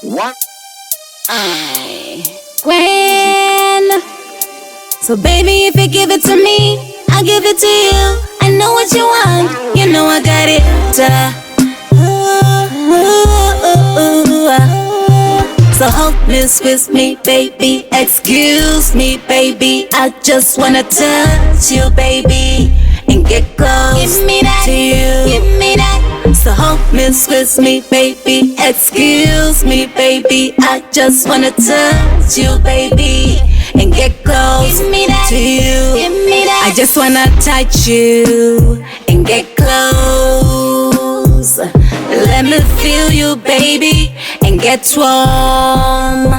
One. Gwen. So baby, if you give it to me, I'll give it to you. I know what you want, you know I got it. So hold me, squeeze me, baby. Excuse me, baby. I just wanna touch you, baby, and get close give me that, to you. Give me that. So hold me, squeeze me, baby. Excuse me, baby. I just wanna touch you, baby, and get close give me that, to you. Give me that. I just wanna touch you and get close. Let me feel you, baby, and get warm.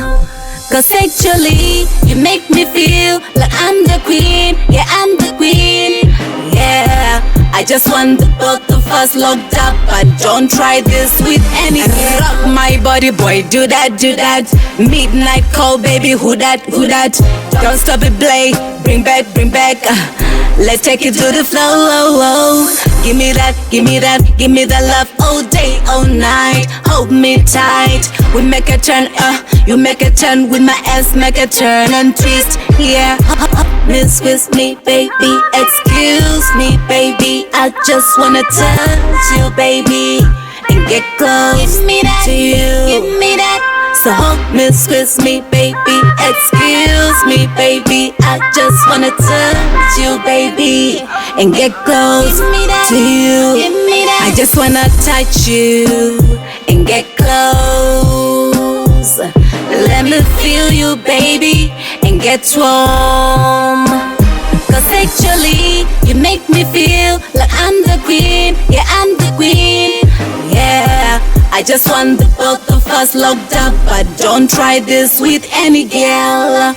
Cause actually, you make me feel like I'm the queen. Yeah, I'm the queen. Yeah, I just want the both of us locked up, but don't try this with any. Rock my body, boy, do that, do that. Midnight call, baby, who that, who that? Don't stop it, play, bring back, bring back. Let's take it to the flow. Give me that, give me that, give me that love all day, all night. Hold me tight, we make a turn, you make a turn with my ass, make a turn and twist, yeah. Miss with me, baby, excuse me, baby. I just wanna touch you, baby, and get close give me that, to you. Give me that. So hold me, squeeze me, baby. Excuse me, baby. I just wanna touch you, baby, and get close to you. I just wanna touch you and get close. Let me feel you, baby, and get warm. Cause actually, you make me feel like I'm the queen. Yeah, I'm the queen. Yeah, I just want the both of us locked up, but don't try this with any girl.